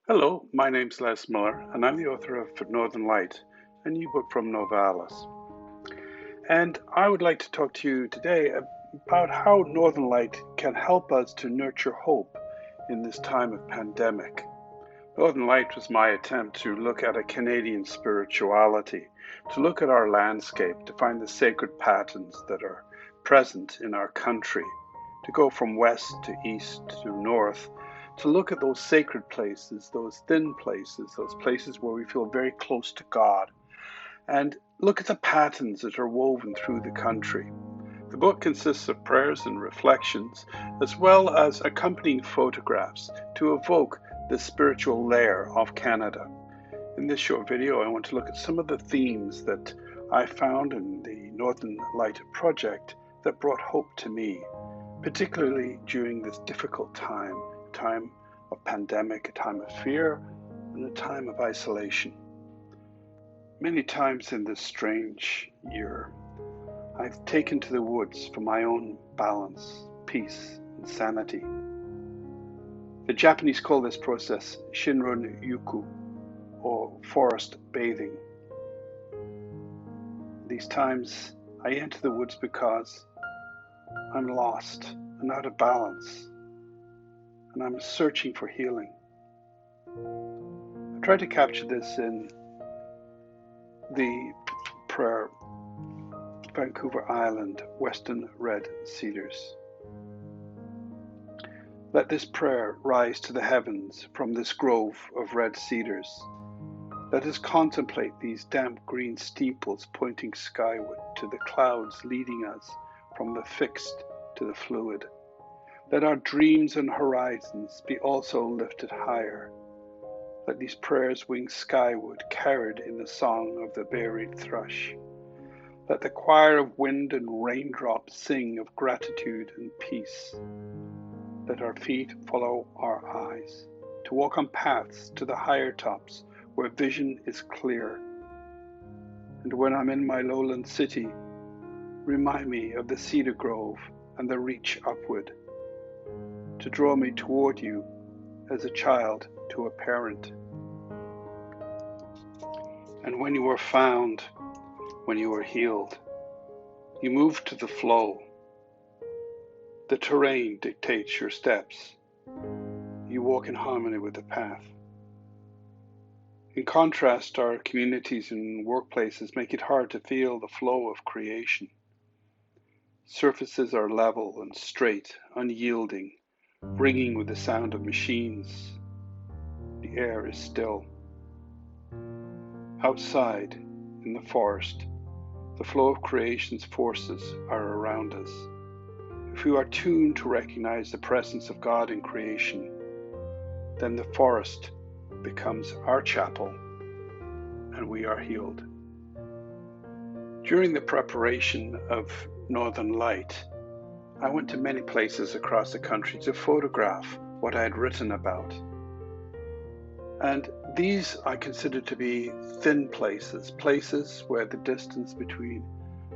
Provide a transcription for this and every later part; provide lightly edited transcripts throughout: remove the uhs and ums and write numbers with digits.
Hello, my name's Les Miller, and I'm the author of Northern Light, a new book from Novalis. And I would like to talk to you today about how Northern Light can help us to nurture hope in this time of pandemic. Northern Light was my attempt to look at a Canadian spirituality, to look at our landscape, to find the sacred patterns that are present in our country, to go from west to east to north, to look at those sacred places, those thin places, those places where we feel very close to God, and look at the patterns that are woven through the country. The book consists of prayers and reflections, as well as accompanying photographs to evoke the spiritual layer of Canada. In this short video, I want to look at some of the themes that I found in the Northern Light project that brought hope to me, particularly during this difficult time of pandemic, a time of fear, and a time of isolation. Many times in this strange year, I've taken to the woods for my own balance, peace, and sanity. The Japanese call this process Shinron Yuku, or forest bathing. These times I enter the woods because I'm lost and out of balance, and I'm searching for healing. I tried to capture this in the prayer, Vancouver Island, Western Red Cedars. Let this prayer rise to the heavens from this grove of red cedars. Let us contemplate these damp green steeples pointing skyward to the clouds leading us from the fixed to the fluid. Let our dreams and horizons be also lifted higher. Let these prayers wing skyward, carried in the song of the buried thrush. Let the choir of wind and raindrops sing of gratitude and peace. Let our feet follow our eyes, to walk on paths to the higher tops where vision is clear. And when I'm in my lowland city, remind me of the cedar grove and the reach upward, to draw me toward you as a child to a parent. And when you are found, when you are healed, you move to the flow. The terrain dictates your steps. You walk in harmony with the path. In contrast, our communities and workplaces make it hard to feel the flow of creation. Surfaces are level and straight, unyielding, ringing with the sound of machines. The air is still. Outside, in the forest, the flow of creation's forces are around us. If we are tuned to recognize the presence of God in creation, then the forest becomes our chapel and we are healed. During the preparation of Northern Light, I went to many places across the country to photograph what I had written about. And these I consider to be thin places, places where the distance between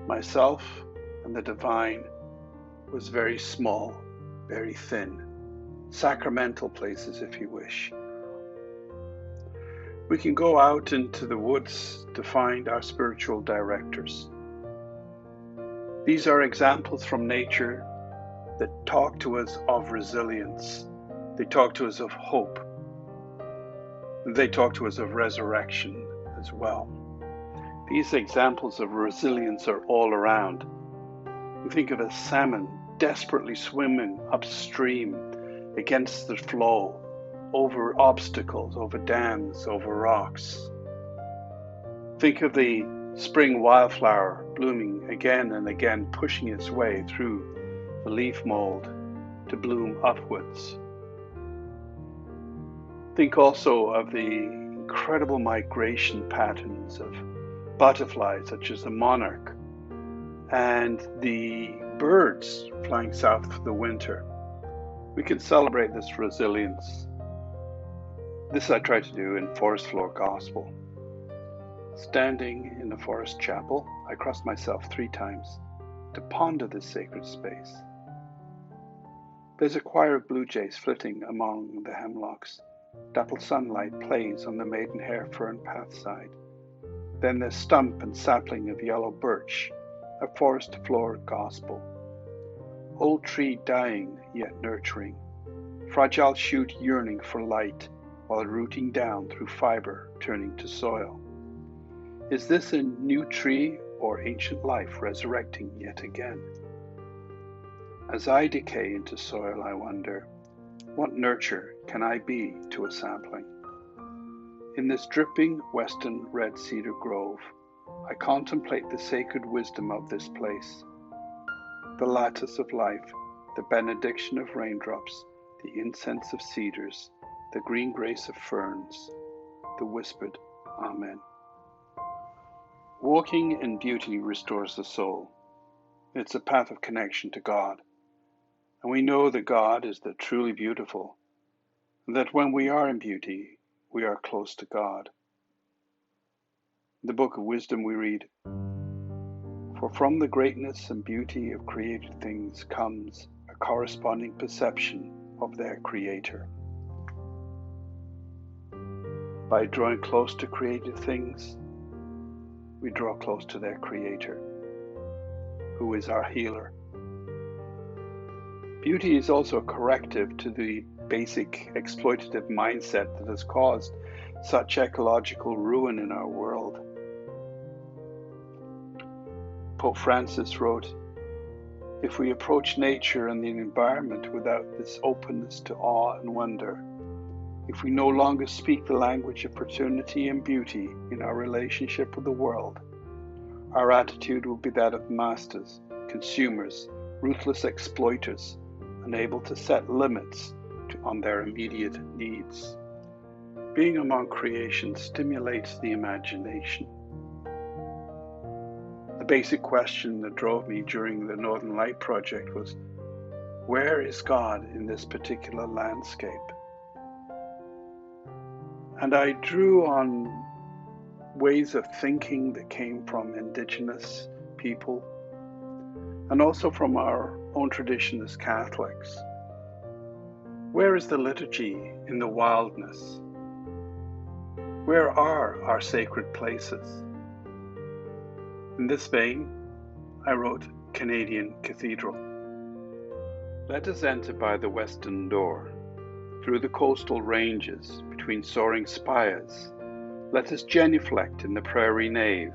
myself and the divine was very small, very thin. Sacramental places, if you wish. We can go out into the woods to find our spiritual directors. These are examples from nature that talk to us of resilience. They talk to us of hope. They talk to us of resurrection as well. These examples of resilience are all around. Think of a salmon desperately swimming upstream against the flow, over obstacles, over dams, over rocks. Think of the spring wildflower blooming again and again, pushing its way through the leaf mold to bloom upwards. Think also of the incredible migration patterns of butterflies such as the monarch and the birds flying south for the winter. We can celebrate this resilience. This I try to do in Forest Floor Gospel. Standing in the forest chapel, I cross myself 3 times to ponder this sacred space. There's a choir of blue jays flitting among the hemlocks, Dappled sunlight plays on the maidenhair fern pathside. Then there's stump and sapling of yellow birch, a forest floor gospel. Old tree dying yet nurturing, fragile shoot yearning for light while rooting down through fiber turning to soil. Is this a new tree or ancient life resurrecting yet again? As I decay into soil, I wonder, what nurture can I be to a sapling? In this dripping western red cedar grove, I contemplate the sacred wisdom of this place, the lattice of life, the benediction of raindrops, the incense of cedars, the green grace of ferns, the whispered Amen. Walking in beauty restores the soul. It's a path of connection to God. And we know that God is the truly beautiful, and that when we are in beauty, we are close to God. In the book of wisdom we read, "For from the greatness and beauty of created things comes a corresponding perception of their Creator." By drawing close to created things, we draw close to their Creator, who is our healer. Beauty is also a corrective to the basic exploitative mindset that has caused such ecological ruin in our world. Pope Francis wrote, "If we approach nature and the environment without this openness to awe and wonder, if we no longer speak the language of fraternity and beauty in our relationship with the world, our attitude will be that of masters, consumers, ruthless exploiters, unable to set limits on their immediate needs." Being among creation stimulates the imagination. The basic question that drove me during the Northern Light project was, where is God in this particular landscape? And I drew on ways of thinking that came from indigenous people and also from our own tradition as Catholics. Where is the liturgy in the wildness? Where are our sacred places? In this vein, I wrote Canadian Cathedral. Let us enter by the western door, through the coastal ranges, between soaring spires. Let us genuflect in the prairie nave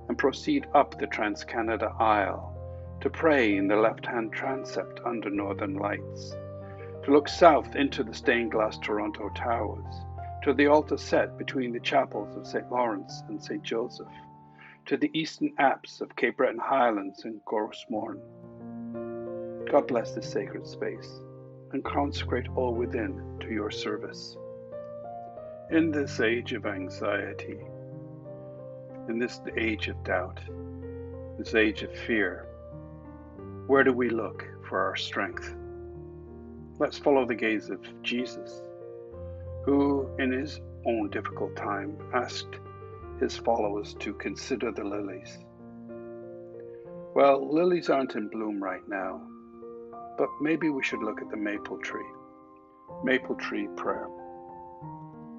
and proceed up the Trans-Canada Isle to pray in the left-hand transept under northern lights, to look south into the stained-glass Toronto towers, to the altar set between the chapels of St. Lawrence and St. Joseph, to the eastern apse of Cape Breton Highlands and Gorosmorn. God bless this sacred space and consecrate all within to your service. In this age of anxiety, in this age of doubt, this age of fear, where do we look for our strength? Let's follow the gaze of Jesus, who in his own difficult time asked his followers to consider the lilies. Well, lilies aren't in bloom right now, but maybe we should look at the maple tree. Maple tree prayer.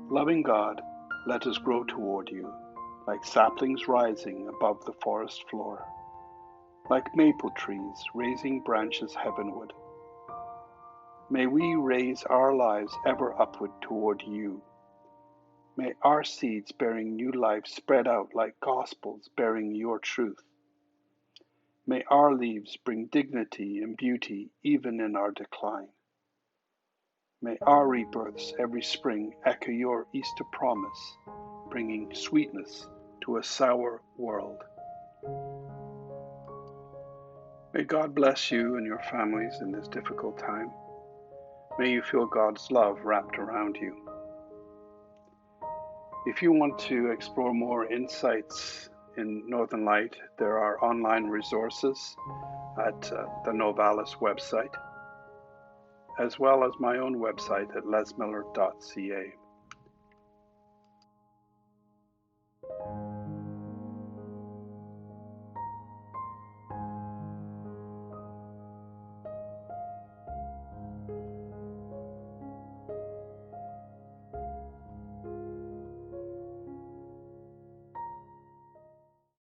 Loving God, let us grow toward you, like saplings rising above the forest floor, like maple trees raising branches heavenward. May we raise our lives ever upward toward you. May our seeds bearing new life spread out like gospels bearing your truth. May our leaves bring dignity and beauty even in our decline. May our rebirths every spring echo your Easter promise, bringing sweetness to a sour world. May God bless you and your families in this difficult time. May you feel God's love wrapped around you. If you want to explore more insights in Northern Light, there are online resources at the Novalis website, as well as my own website at lesmiller.ca.